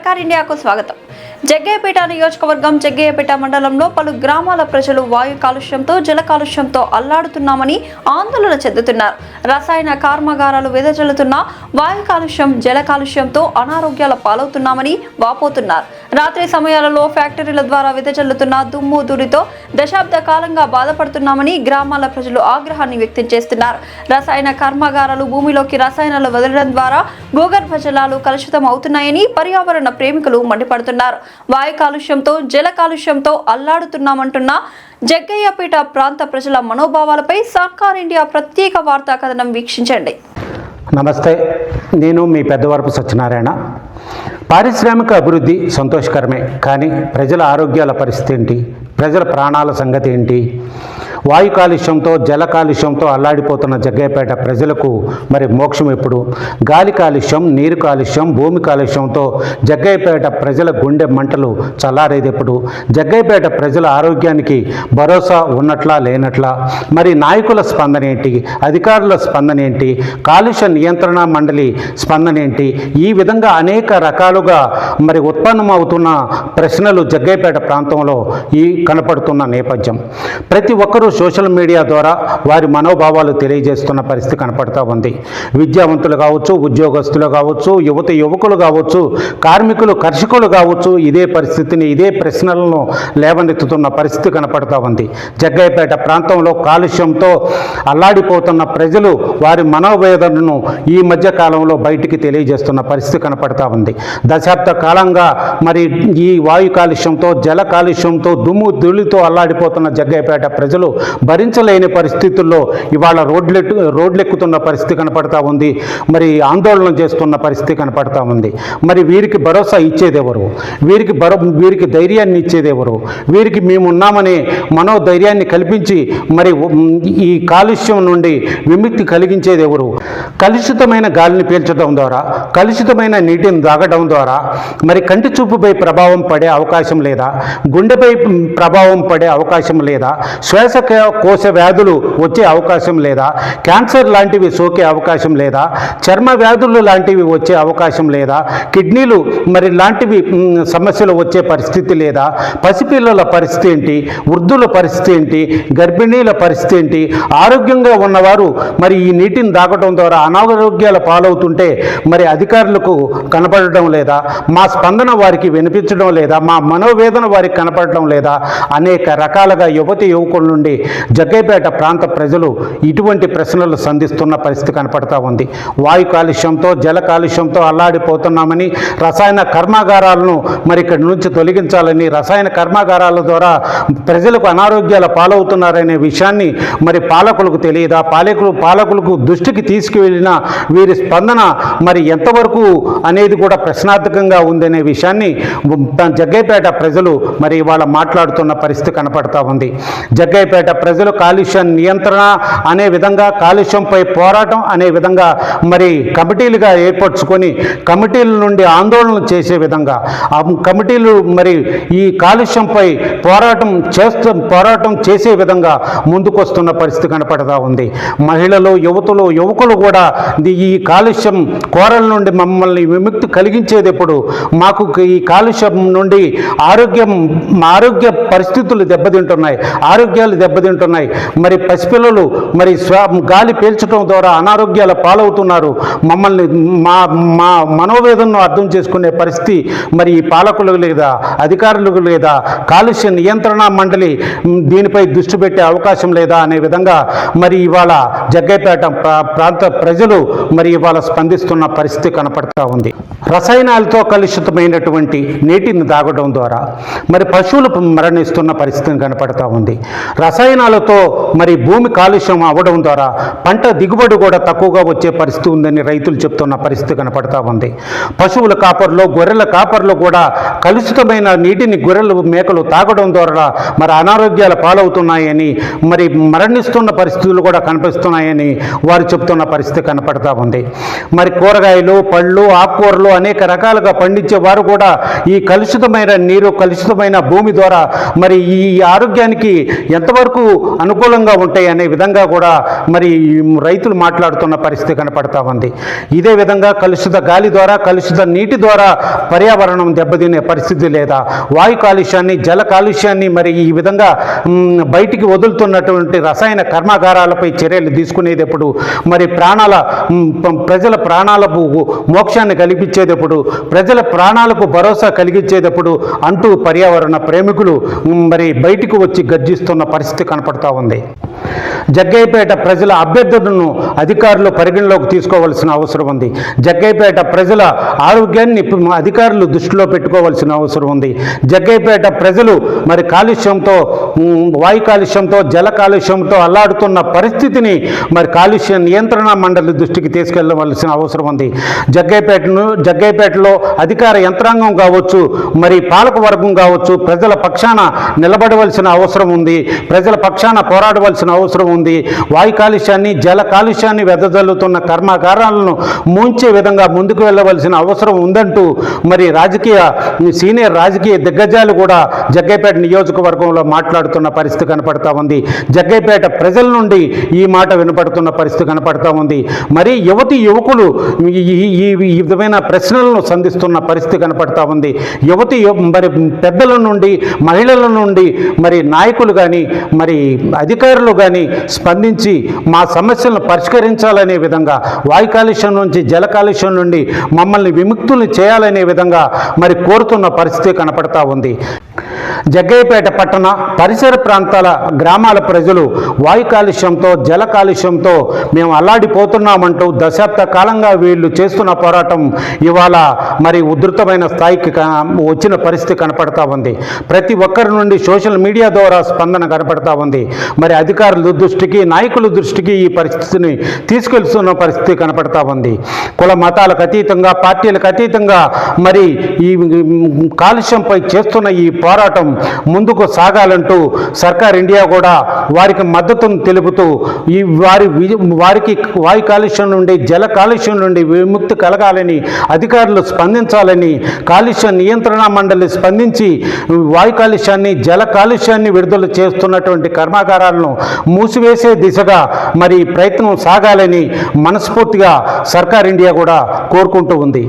సర్కార్ ఇండియాకు స్వాగతం. జగ్గయ్యపేట నియోజకవర్గం జగ్గయ్యపేట మండలంలో పలు గ్రామాల ప్రజలు వాయు కాలుష్యంతో జల కాలుష్యంతో అల్లాడుతున్నామని ఆందోళన చెందుతున్నారు. రసాయన కర్మాగారాలు వెదజల్లుతున్న వాయు కాలుష్యం జల కాలుష్యంతో అనారోగ్యాల పాలవుతున్నామని వాపోతున్నారు. రాత్రి సమయాలలో ఫ్యాక్టరీల ద్వారా వెదజల్లుతున్న దుమ్ము ధూళితో దశాబ్ద కాలంగా బాధపడుతున్నామని గ్రామాల ప్రజలు ఆగ్రహాన్ని వ్యక్తం చేస్తున్నారు. రసాయన కర్మాగారాలు భూమిలోకి రసాయనాలు వదలడం ద్వారా భూగర్భ జలాలు కలుషితం అవుతున్నాయని పర్యావరణ ప్రేమికులు మండిపడుతున్నారు. వాయు కాలుష్యంతో జల కాలుష్యంతో అల్లాడుతున్నామంటున్న జగ్గయ్యపేట ప్రాంత ప్రజల మనోభావాలపై సర్కార్ ఇండియా ప్రత్యేక వార్తా కథనం వీక్షించండి. నమస్తే, నేను మీ పెద్దవరపు సత్యనారాయణ. పారిశ్రామిక అభివృద్ధి సంతోషకరమే, కానీ ప్రజల ఆరోగ్యాల పరిస్థితి ఏంటి, ప్రజల ప్రాణాల సంగతి ఏంటి? వాయు కాలుష్యంతో జల కాలుష్యంతో అల్లాడిపోతున్న జగ్గయ్యపేట ప్రజలకు మరి మోక్షం ఎప్పుడు? గాలి కాలుష్యం, నీరు కాలుష్యం, భూమి కాలుష్యంతో జగ్గయ్యపేట ప్రజల గుండె మంటలు చల్లారేది ఎప్పుడు? జగ్గయ్యపేట ప్రజల ఆరోగ్యానికి భరోసా ఉన్నట్లా లేనట్లా? మరి నాయకుల స్పందన ఏంటి, అధికారుల స్పందన ఏంటి, కాలుష్య నియంత్రణ మండలి స్పందన ఏంటి? ఈ విధంగా అనేక రకాలుగా మరి ఉత్పన్నమవుతున్న ప్రశ్నలు జగ్గయ్యపేట ప్రాంతంలో కనపడుతున్న నేపథ్యం. ప్రతి ఒక్కరూ సోషల్ మీడియా ద్వారా వారి మనోభావాలు తెలియజేస్తున్న పరిస్థితి కనపడుతూ ఉంది. విద్యావంతులు కావచ్చు, ఉద్యోగస్తులు కావచ్చు, యువకులు కావచ్చు, కార్మికులు, కర్షకులు కావచ్చు, ఇదే పరిస్థితిని, ఇదే ప్రశ్నలను లేవనెత్తుతున్న పరిస్థితి కనపడుతూ ఉంది. జగ్గయ్యపేట ప్రాంతంలో కాలుష్యంతో అల్లాడిపోతున్న ప్రజలు వారి మనోవేదనను ఈ మధ్య కాలంలో బయటికి తెలియజేస్తున్న పరిస్థితి కనపడుతూ ఉంది. దశాబ్ద కాలంగా మరి ఈ వాయు కాలుష్యంతో జల కాలుష్యంతో దుమ్ము ధూళితో అల్లాడిపోతున్న జగ్గయ్యపేట ప్రజలు భరించలేని పరిస్థితుల్లో ఇవాళ రోడ్లెక్కుతున్న పరిస్థితి కనపడతా ఉంది. మరి ఆందోళన చేస్తున్న పరిస్థితి కనపడతా ఉంది. మరి వీరికి భరోసా ఇచ్చేదెవరు? వీరికి ధైర్యాన్ని ఇచ్చేదెవరు? వీరికి మేమున్నామనే మనోధైర్యాన్ని కల్పించి మరి ఈ కాలుష్యం నుండి విముక్తి కలిగించేది ఎవరు? కలుషితమైన గాలిని పీల్చడం ద్వారా, కలుషితమైన నీటిని తాగడం ద్వారా మరి కంటి చూపుపై ప్రభావం పడే అవకాశం లేదా? గుండెపై ప్రభావం పడే అవకాశం లేదా? శ్వాసకోశ వ్యాధులు వచ్చే అవకాశం లేదా? క్యాన్సర్ లాంటివి సోకే అవకాశం లేదా? చర్మ వ్యాధులు లాంటివి వచ్చే అవకాశం లేదా? కిడ్నీలు మరి లాంటివి సమస్యలు వచ్చే పరిస్థితి లేదా? పసిపిల్లల పరిస్థితి ఏంటి? వృద్ధుల పరిస్థితి ఏంటి? గర్భిణీల పరిస్థితి ఏంటి? ఆరోగ్యంగా ఉన్నవారు మరి ఈ నీటిని తాగడం ద్వారా అనారోగ్యాల పాలవుతుంటే మరి అధికారులకు కనపడడం లేదా? మా స్పందన వారికి వినిపించడం లేదా? మా మనోవేదన వారికి కనపడడం లేదా? అనేక రకాలుగా యువకుల నుండి జగ్గయ్యపేట ప్రాంత ప్రజలు ఇటువంటి ప్రశ్నలు సంధిస్తున్న పరిస్థితి కనపడతా ఉంది. వాయు కాలుష్యంతో జల కాలుష్యంతో అల్లాడిపోతున్నామని, రసాయన కర్మాగారాలను మరి ఇక్కడి నుంచి తొలగించాలని, రసాయన కర్మాగారాల ద్వారా ప్రజలకు అనారోగ్యాల పాలవుతున్నారనే విషయాన్ని మరి పాలకులకు తెలియదా? పాలకులకు దృష్టికి తీసుకువెళ్ళిన వీరి స్పందన మరి ఎంతవరకు అనేది కూడా ప్రశ్నార్థకంగా ఉందనే విషయాన్ని జగ్గయ్యపేట ప్రజలు మరి ఇవాళ మాట్లాడుతున్న పరిస్థితి కనపడతా ఉంది. జగ్గయ్యపేట ప్రజలు కాలుష్య నియంత్రణ అనే విధంగా, కాలుష్యంపై పోరాటం అనే విధంగా మరి కమిటీలుగా ఏర్పరచుకొని కమిటీల నుండి ఆందోళన చేసే విధంగా కమిటీలు మరి ఈ కాలుష్యంపై పోరాటం చేసే విధంగా ముందుకొస్తున్న పరిస్థితి కనపడతా ఉంది. మహిళలు, యువకులు కూడా ఈ కాలుష్యం కోరల నుండి మమ్మల్ని విముక్తి కలిగించేది ఎప్పుడు? మాకు ఈ కాలుష్యం నుండి ఆరోగ్య పరిస్థితులు దెబ్బతింటున్నాయి, ఆరోగ్యాలు దెబ్బతింటున్నాయి. మరి పసిపిల్లలు మరి గాలి పీల్చడం ద్వారా అనారోగ్యాల పాలవుతున్నారు. మమ్మల్ని మా మనోవేదనను అర్థం చేసుకునే పరిస్థితి మరి ఈ పాలకులకు లేదా, అధికారులకు లేదా, కాలుష్య నియంత్రణ మండలి దీనిపై దృష్టి పెట్టే అవకాశం లేదా అనే విధంగా మరి ఇవాళ జగ్గయ్యపేట ప్రాంత ప్రజలు మరి ఇవాళ స్పందిస్తున్న పరిస్థితి కనపడతా ఉంది. రసాయనాలతో కలుషితమైనటువంటి నీటిని తాగడం ద్వారా మరి పశువులు మరణిస్తున్న పరిస్థితిని కనపడతా ఉంది. రసాయనాలతో మరి భూమి కాలుష్యం అవ్వడం ద్వారా పంట దిగుబడి కూడా తక్కువగా వచ్చే పరిస్థితి ఉందని రైతులు చెప్తున్న పరిస్థితి కనపడతా ఉంది. పశువుల కాపర్లు, గొర్రెల కాపర్లు కూడా కలుషితమైన నీటిని మేకలు తాగడం ద్వారా మరి అనారోగ్యాల పాలవుతున్నాయని, మరి మరణిస్తున్న పరిస్థితులు కూడా కనిపిస్తున్నాయని వారు చెప్తున్న పరిస్థితి కనపడతా ఉంది. మరి కూరగాయలు, పళ్ళు, ఆకుకూరలు అనేక రకాలుగా పండించే వారు కూడా ఈ కలుషితమైన నీరు, కలుషితమైన భూమి ద్వారా మరి ఈ ఆరోగ్యానికి ఎంతవరకు రైతులకు అనుకూలంగా ఉంటాయి అనే విధంగా కూడా మరి రైతులు మాట్లాడుతున్న పరిస్థితి కనపడతా ఉంది. ఇదే విధంగా కలుషిత గాలి ద్వారా, కలుషిత నీటి ద్వారా పర్యావరణం దెబ్బతినే పరిస్థితి లేదా వాయు కాలుష్యాన్ని, జల కాలుష్యాన్ని మరి ఈ విధంగా బయటికి వదులుతున్నటువంటి రసాయన కర్మాగారాలపై చర్యలు తీసుకునేటప్పుడు మరి ప్రజల ప్రాణాలకు మోక్షాన్ని కల్పించేటప్పుడు, ప్రజల ప్రాణాలకు భరోసా కలిగించేటప్పుడు అంటూ పర్యావరణ ప్రేమికులు మరి బయటికి వచ్చి గర్జిస్తున్న పరిస్థితి కనపడతా ఉంది. జగ్గయ్యపేట ప్రజల అభ్యర్థులను అధికారులు పరిగణలోకి తీసుకోవాల్సిన అవసరం ఉంది. జగ్గయ్యపేట ప్రజల ఆరోగ్యాన్ని అధికారులు దృష్టిలో పెట్టుకోవాల్సిన అవసరం ఉంది. జగ్గయ్యపేట ప్రజలు మరి కాలుష్యంతో, వాయు కాలుష్యంతో, జల కాలుష్యంతో అల్లాడుతున్న పరిస్థితిని మరి కాలుష్య నియంత్రణ మండలి దృష్టికి తీసుకెళ్లవలసిన అవసరం ఉంది. జగ్గయ్యపేటలో అధికార యంత్రాంగం కావచ్చు, మరి పాలక వర్గం కావచ్చు, ప్రజల పక్షాన నిలబడవలసిన అవసరం ఉంది. ప్రజల పక్షాన పోరాడవలసిన అవసరం ఉంది. వాయు కాలుష్యాన్ని, జల కాలుష్యాన్ని వెదజల్లుతున్న కర్మాగారాలను ముంచే విధంగా ముందుకు వెళ్ళవలసిన అవసరం ఉందంటూ మరి సీనియర్ రాజకీయ దిగ్గజాలు కూడా జగ్గయ్యపేట నియోజకవర్గంలో మాట్లాడుతున్న పరిస్థితి కనపడతా ఉంది. జగ్గయ్యపేట ప్రజల నుండి ఈ మాట వినపడుతున్న పరిస్థితి కనపడతా ఉంది. మరి యువకులు ఈ విధమైన ప్రశ్నలను సంధిస్తున్న పరిస్థితి కనపడతా ఉంది. మరి పెద్దల నుండి, మహిళల నుండి మరి నాయకులు కానీ, మరి అధికారులు కానీ స్పందించి మా సమస్యలను పరిష్కరించాలనే విధంగా, వాయు కాలుష్యం నుంచి, జల కాలుష్యం నుండి మమ్మల్ని విముక్తుల్ని చేయాలనే విధంగా మరి కోరుతున్న పరిస్థితి కనపడతా ఉంది. జగ్గయ్యపేట పట్టణ పరిసర ప్రాంతాల గ్రామాల ప్రజలు వాయు కాలుష్యంతో, జల కాలుష్యంతో మేము అల్లాడిపోతున్నామంటూ దశాబ్ద కాలంగా వీళ్ళు చేస్తున్న పోరాటం ఇవాళ మరి ఉధృతమైన స్థాయికి వచ్చిన పరిస్థితి కనపడతా ఉంది. ప్రతి ఒక్కరి నుండి సోషల్ మీడియా ద్వారా స్పందన కనపడతా ఉంది. మరి అధికారుల దృష్టికి, నాయకుల దృష్టికి ఈ పరిస్థితిని తీసుకెళ్తున్న పరిస్థితి కనపడతా ఉంది. కుల మతాలకు అతీతంగా, పార్టీలకు అతీతంగా మరి ఈ కాలుష్యంపై చేస్తున్న ఈ పోరాటం ముందుకు సాగాలంటూ సర్కార్ ఇండియా కూడా వారికి మద్దతును తెలుపుతూ వారికి వాయు కాలుష్యం నుండి, జల కాలుష్యం నుండి విముక్తి కలగాలని అధికారులు స్పందించాలని, కాలుష్య నియంత్రణ మండలి స్పందించి వాయు కాలుష్యాన్ని, జల కాలుష్యాన్ని విడుదల చేస్తున్నటువంటి కర్మాగారాలను మూసివేసే దిశగా మరి ప్రయత్నం సాగాలని మనస్ఫూర్తిగా సర్కార్ ఇండియా కూడా కోరుకుంటూ ఉంది.